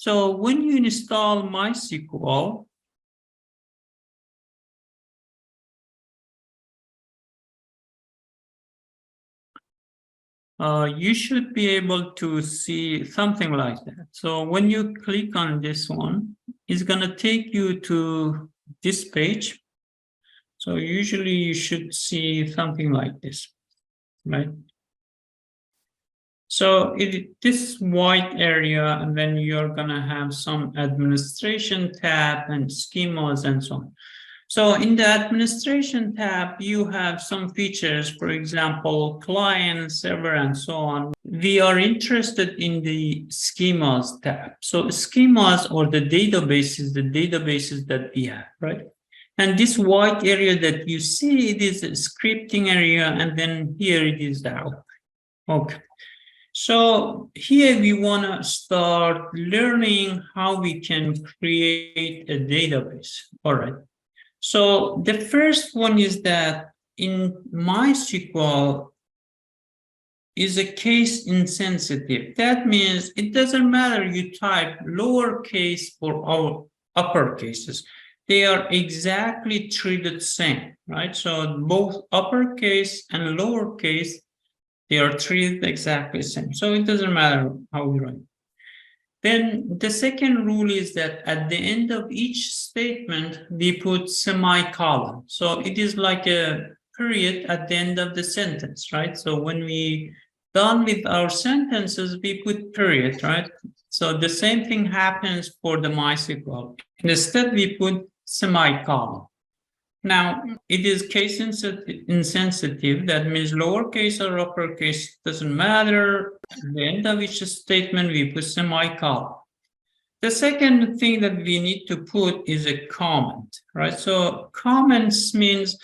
So when you install MySQL, you should be able to see something like that. So when you click on this one, it's going to take you to this page. So usually you should see something like this, right? So this white area, and then you're going to have some administration tab and schemas and so on. So in the administration tab, you have some features, for example, client, server, and so on. We are interested in the schemas tab. So schemas or the databases that we have, right? And this white area that you see, it is a scripting area, and then here it is the output. Okay. So here we want to start learning how we can create a database. All right. So the first one is that in MySQL is a case insensitive. That means it doesn't matter you type lowercase or uppercases. They are exactly treated same, right? So both uppercase and lowercase, they are treated exactly the same. So it doesn't matter how we write. Then the second rule is that at the end of each statement, we put semicolon. So it is like a period at the end of the sentence, right? So when we done with our sentences, we put period, right? So the same thing happens for the MySQL. Instead, we put semicolon. Now, it is case insensitive. That means lowercase or uppercase doesn't matter. At the end of each statement, we put semicolon. The second thing that we need to put is a comment, right? So comments means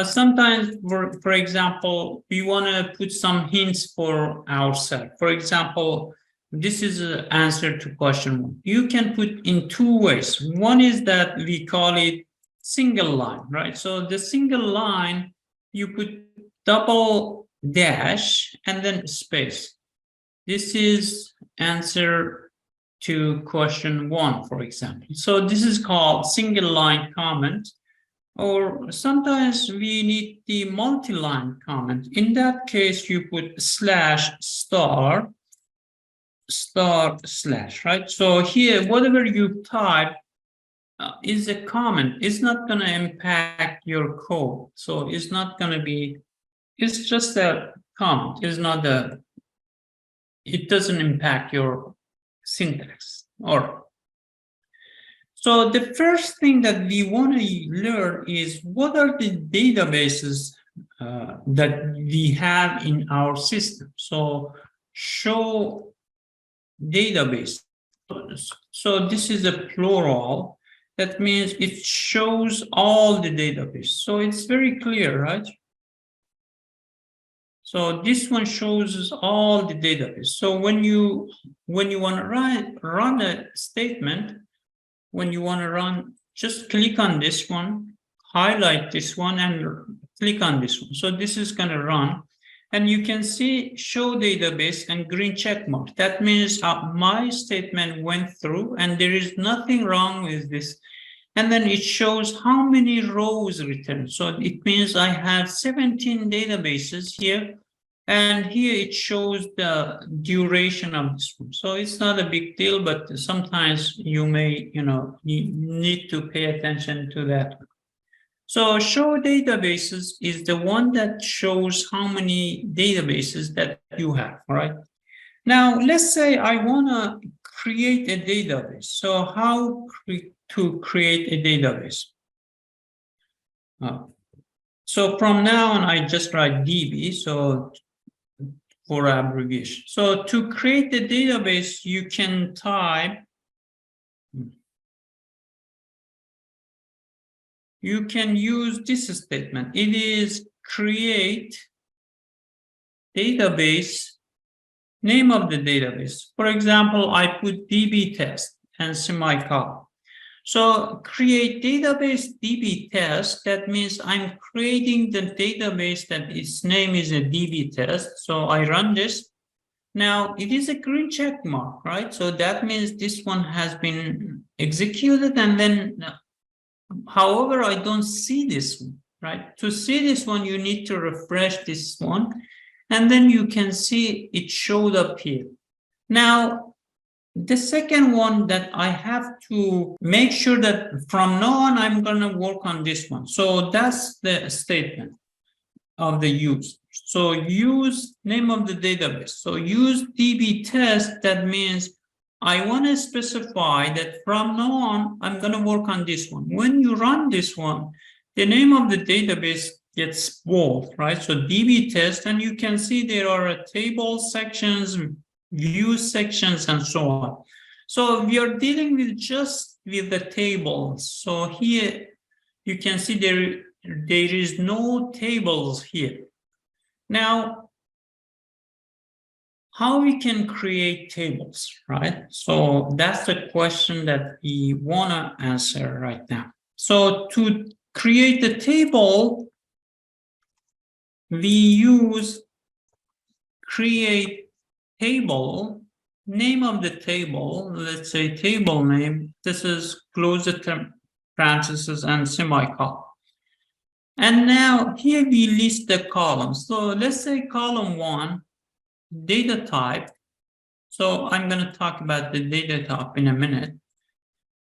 sometimes, for example, we want to put some hints for ourselves. For example, this is an answer to question 1. You can put in 2 ways. One is that we call it single line, right? So the single line, you put double dash and then space. This is answer to question 1, for example. So this is called single line comment, or sometimes we need the multi-line comment. In that case, you put slash star slash, right? So here, whatever you type, is a comment. It's not going to impact your code. So it's not going to be, it's just a comment. It's not a, it doesn't impact your syntax. All right. So the first thing that we want to learn is what are the databases that we have in our system. So show database. So this is a plural. That means it shows all the database. So it's very clear, right? So this one shows all the database. So when you want to run a statement, when you want to run, just click on this one, highlight this one, and click on this one. So this is going to run. And you can see show database and green check mark. That means my statement went through and there is nothing wrong with this. And then it shows how many rows returned. So it means I have 17 databases here. And here it shows the duration of this one. So it's not a big deal, but sometimes you may, you need to pay attention to that. So show databases is the one that shows how many databases that you have, all right? Now, let's say I want to create a database. So how to create a database? So from now on, I just write DB, so for abbreviation. So to create a database, you can type, you can use this statement. It is create database, name of the database. For example, I put DB test and semicolon. So create database DB test. That means I'm creating the database that its name is a DB test. So I run this. Now it is a green check mark, right? So that means this one has been executed, and then, however, I don't see this one, right? To see this one, you need to refresh this one, and then you can see it showed up here. Now, the second one that I have to make sure that from now on, I'm going to work on this one. So that's the statement of the use. So use name of the database. So use DB test. That means I want to specify that from now on, I'm going to work on this one. When you run this one, the name of the database gets bold, right? So DB test, and you can see there are table sections, view sections, and so on. So we are dealing with just with the tables. So here you can see there is no tables here. Now, how we can create tables, right? So that's the question that we want to answer right now. So to create the table, we use create table, name of the table, let's say table name. This is close the parentheses and semicolon. And now here we list the columns. So let's say column 1, data type. So I'm going to talk about the data type in a minute.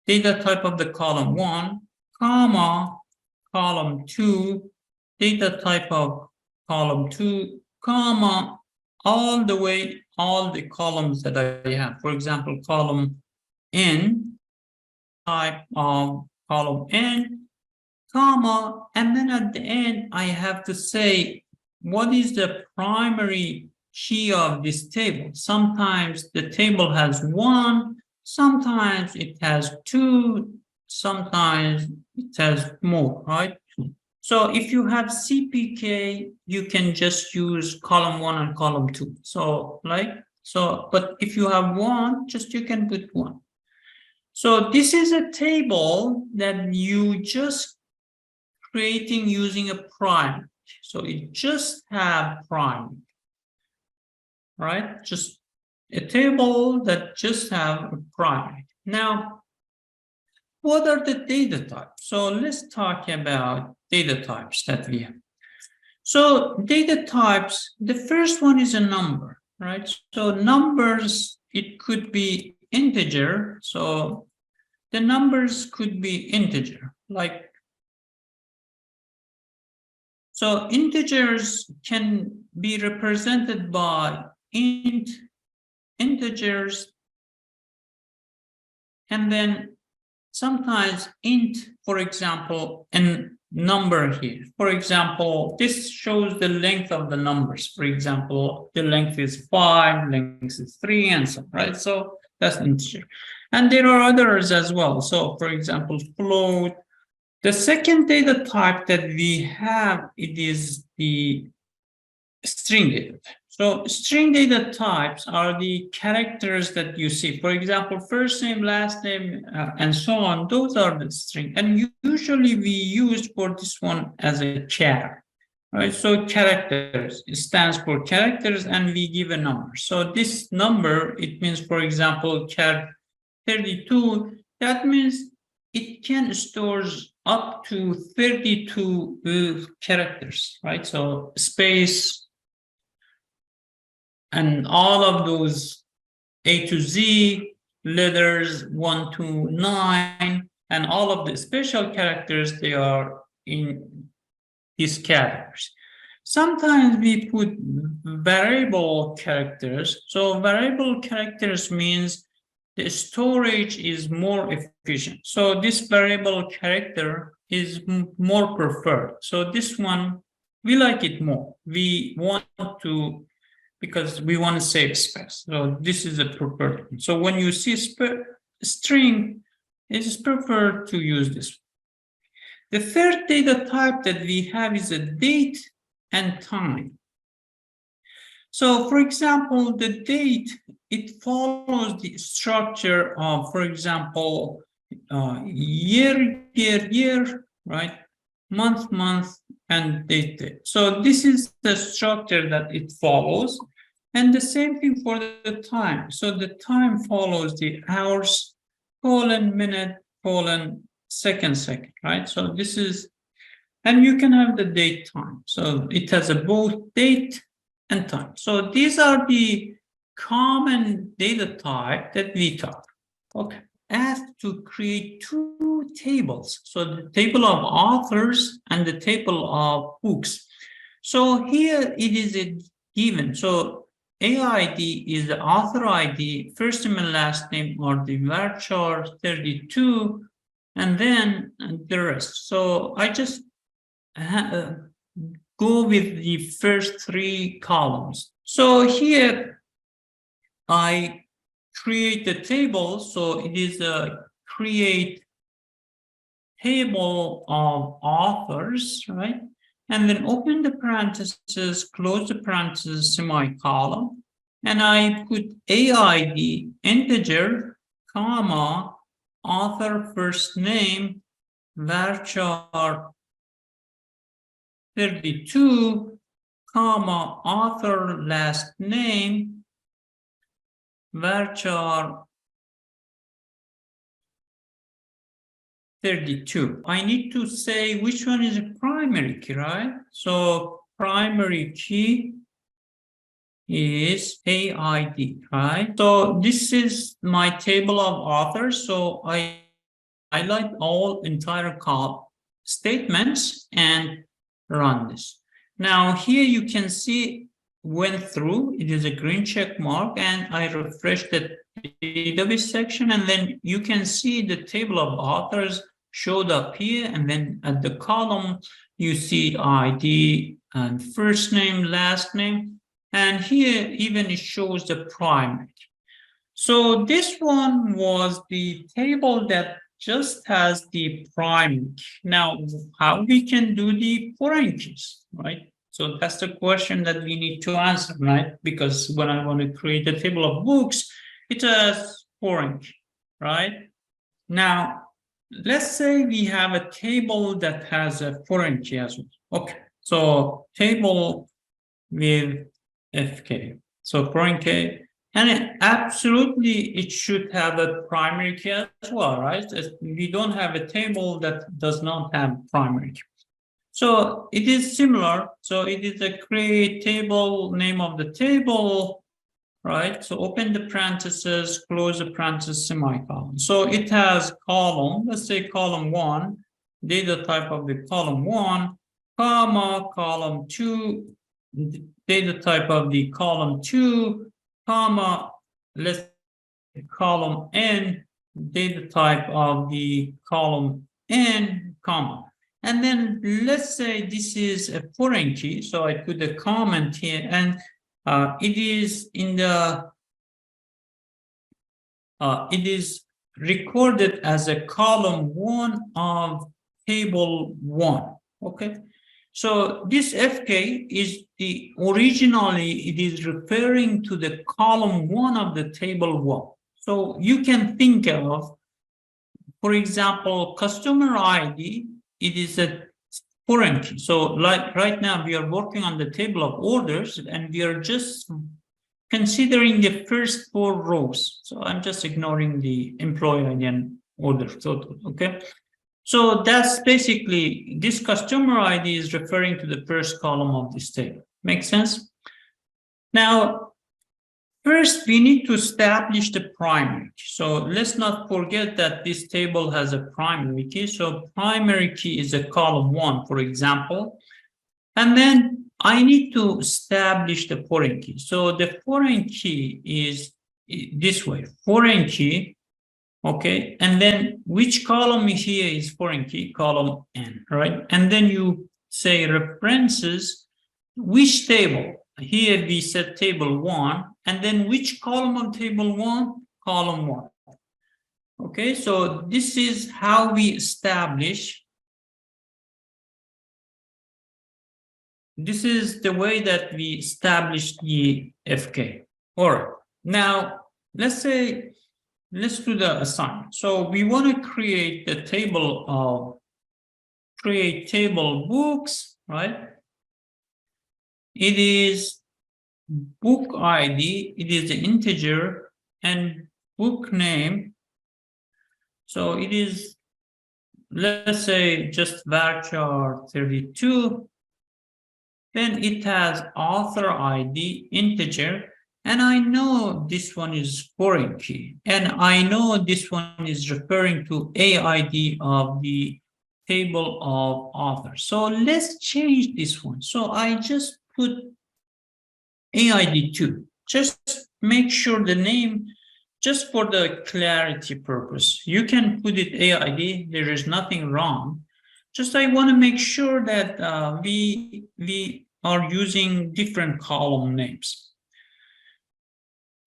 Data type of the column 1, comma, column 2, data type of column 2, comma, all the way, all the columns that I have. For example, column N, type of column N, comma, and then at the end, I have to say, what is the primary key of this table? Sometimes the table has 1, sometimes it has 2, sometimes it has more, right? So if you have CPK, you can just use column 1 and column 2. So but if you have 1, just you can put 1. So this is a table that you just creating using a prime. So it just have prime, right? Just a table that just have a prime. Now, what are the data types? So let's talk about data types that we have. So data types, the first one is a number, right? So numbers, it could be integer. So the numbers could be integer, like, so integers can be represented by int, integers, and then sometimes int, for example, and number here. For example, this shows the length of the numbers. For example, the length is 5, length is 3, and so on, right? So that's integer. And there are others as well. So for example, float. The second data type that we have, it is the string data. So string data types are the characters that you see. For example, first name, last name, and so on. Those are the string. And usually we use for this one as a char, right? So characters, it stands for characters, and we give a number. So this number, it means, for example, char 32, that means it can store up to 32 characters, right? So space and all of those A to Z, letters 1 to 9, and all of the special characters, they are in these characters. Sometimes we put variable characters. So variable characters means the storage is more efficient. So this variable character is more preferred. So this one, we like it more. We want to, because we want to save space. So this is a preferred one. So when you see string, it is preferred to use this one. The third data type that we have is a date and time. So for example, the date, it follows the structure of, for example, year, right? Month, and date. So this is the structure that it follows. And the same thing for the time. So the time follows the hours, colon, minute, colon, second, right? So this is, and you can have the date time. So it has a both date and time. So these are the common data type that we talk. Okay. Asked to create two tables. So the table of authors and the table of books. So here it is a given. So AID is the author ID, first name and last name, or the varchar 32, and then the rest. So I just go with the first three columns. So here I create the table. So it is a create table of authors, right? And then open the parentheses, close the parentheses, semicolon, and I put AID integer, comma, author first name, varchar 32, comma, author last name, varchar 32. I need to say which one is a primary key, right? So primary key is AID, right? So this is my table of authors. So I highlight all entire column statements and run this. Now here you can see went through, it is a green check mark, and I refresh the database section, and then you can see the table of authors showed up here, and then at the column you see ID and first name, last name, and here even it shows the primary. So this one was the table that just has the primary. Now, how we can do the foreign keys, right? So that's the question that we need to answer, right? Because when I want to create a table of books, it has foreign key, right? Now, let's say we have a table that has a foreign key as well. Okay, so table with FK. So foreign key, and absolutely it should have a primary key as well, right? We don't have a table that does not have primary key. So it is similar. So it is a create table, name of the table, right? So open the parentheses, close the parentheses, semicolon. So it has column, let's say column 1, data type of the column 1, comma, column 2, data type of the column 2, comma, let's say column n, data type of the column n, comma. And then let's say this is a foreign key. So I put a comment here, and it is in the it is recorded as a column 1 of table 1. Okay, so this FK is the originally it is referring to the column 1 of the table 1. So you can think of, for example, customer ID. It is a foreign key. So like right now we are working on the table of orders, and we are just considering the first 4 rows. So I'm just ignoring the employee ID and order total, okay? So that's basically, this customer ID is referring to the first column of this table. Make sense? Now, first, we need to establish the primary key. So let's not forget that this table has a primary key. So primary key is a column 1, for example. And then I need to establish the foreign key. So the foreign key is this way, foreign key, okay? And then which column here is foreign key? Column N, right? And then you say references, which table? Here we set table 1, and then which column of table 1? Column 1. Okay, so this is how we establish. This is the way that we establish the FK. All right, now let's say, let's do the assignment. So we want to create the table of, create table books, right? It is book ID, it is the integer, and book name. So it is, let's say, just varchar 32. Then it has author ID, integer, and I know this one is foreign key, and I know this one is referring to AID of the table of authors. So let's change this one. So I just put AID2. Just make sure the name, just for the clarity purpose, you can put it AID, there is nothing wrong. Just I want to make sure that we are using different column names.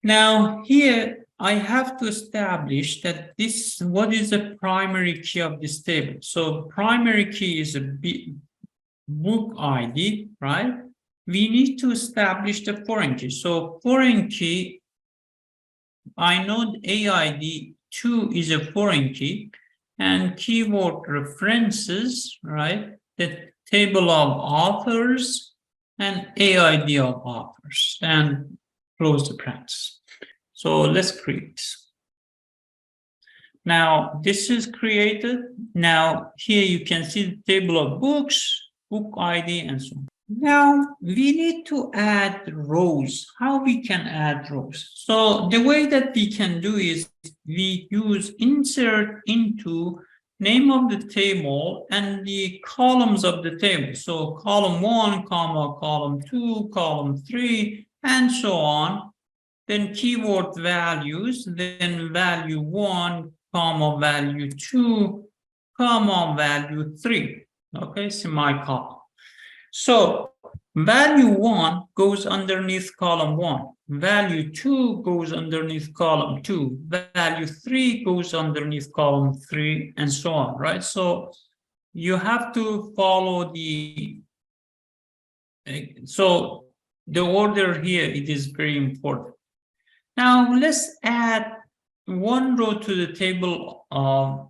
Now here I have to establish that this, what is the primary key of this table? So primary key is a book ID, right? We need to establish the foreign key. So foreign key, I know AID2 is a foreign key, and keyword references, right? The table of authors and AID of authors, and close the parentheses. So let's create. Now this is created. Now here you can see the table of books, book ID, and so on. Now we need to add rows. How we can add rows? So the way that we can do is we use insert into name of the table and the columns of the table. So column 1, comma, column 2, column 3, and so on. Then keyword values, then value 1, comma, value 2, comma, value 3. Okay, semicolon. So value 1 goes underneath column 1. Value 2 goes underneath column 2. Value 3 goes underneath column 3, and so on, right? So you have to follow the, so the order here, it is very important. Now let's add one row to the table of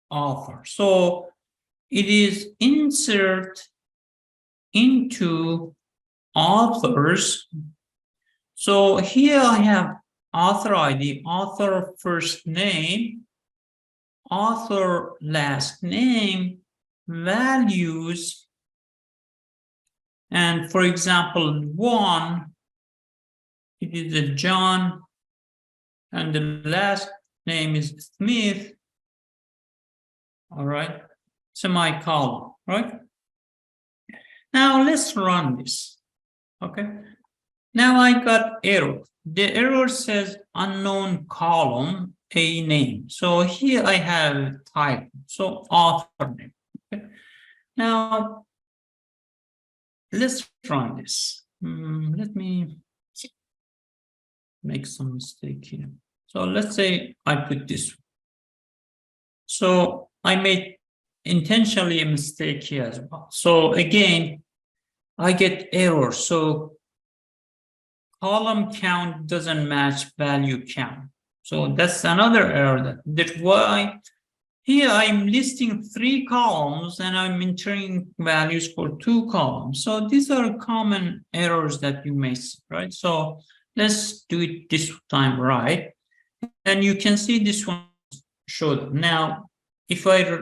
author. So it is insert into authors. So here I have author ID, author first name, author last name, values, and for example, 1, it is a John, and the last name is Smith. All right, semicolon, right? Now let's run this. Okay. Now I got error. The error says unknown column, a name. So here I have type. So author name. Okay. Now let's run this. Let me make some mistake here. So let's say I put this. So I made intentionally a mistake here as well. So again, I get error. So column count doesn't match value count. So that's another error. That's why here I'm listing 3 columns and I'm entering values for 2 columns. So these are common errors that you may see, right? So let's do it this time right. And you can see this one showed. Now, if I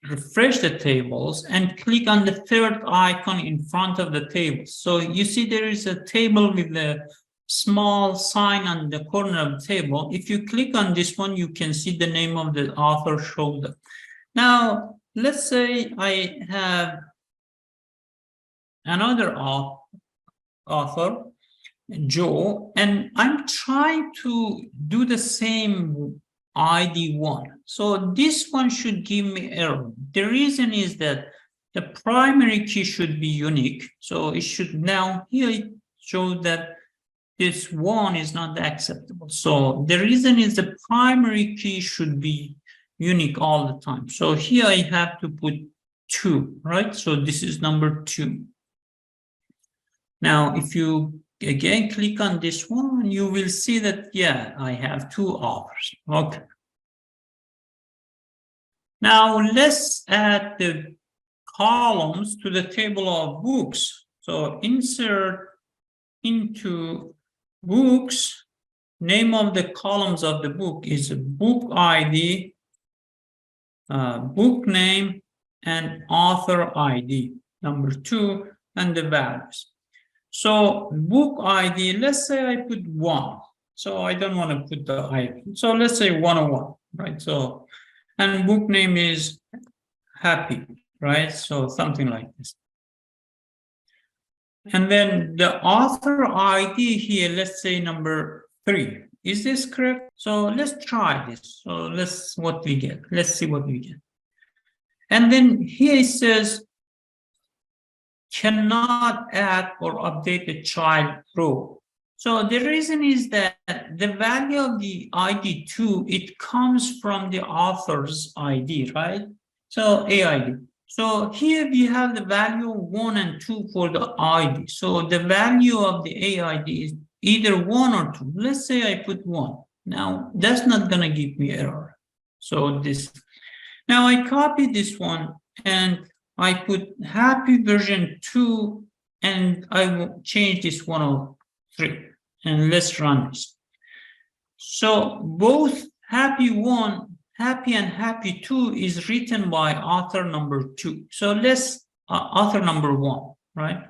refresh the tables and click on the third icon in front of the table. So you see there is a table with a small sign on the corner of the table. If you click on this one, you can see the name of the author showed up. Now, let's say I have another author, Joe, and I'm trying to do the same ID1. So this one should give me error. The reason is that the primary key should be unique. So it should now here show that this 1 is not acceptable. So the reason is the primary key should be unique all the time. So here I have to put 2, right? So this is number 2. Now, if you again click on this one, you will see that, yeah, I have 2 authors. Okay. Now let's add the columns to the table of books. So insert into books. Name of the columns of the book is book ID, book name, and author ID, number 2, and the values. So book ID, let's say I put 1. So I don't want to put the ID. So let's say 101, right? So, and book name is happy, right? So something like this. And then the author ID here, let's say number 3. Is this correct? So let's try this. So let's what we get. Let's see what we get. And then here it says cannot add or update the child row. So the reason is that the value of the ID 2, it comes from the author's ID, right? So AID. So here we have the value 1 and 2 for the ID. So the value of the AID is either 1 or 2. Let's say I put 1. Now that's not going to give me error. So this. Now I copy this one and I put happy version 2 and I will change this 103. And let's run this. So both happy 1, happy and happy 2 is written by author number 2. So let's author number 1, right?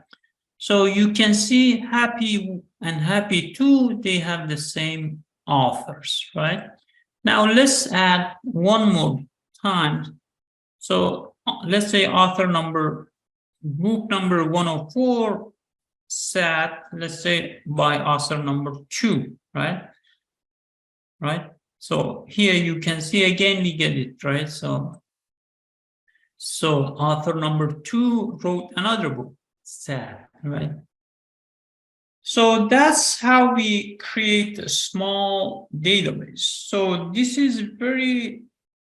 So you can see happy and happy 2, they have the same authors, right? Now let's add one more time. So let's say author number, book number 104, set, let's say by author number 2, right? Right. So here you can see again we get it, right? So author number 2 wrote another book, set, right? So that's how we create a small database. So this is very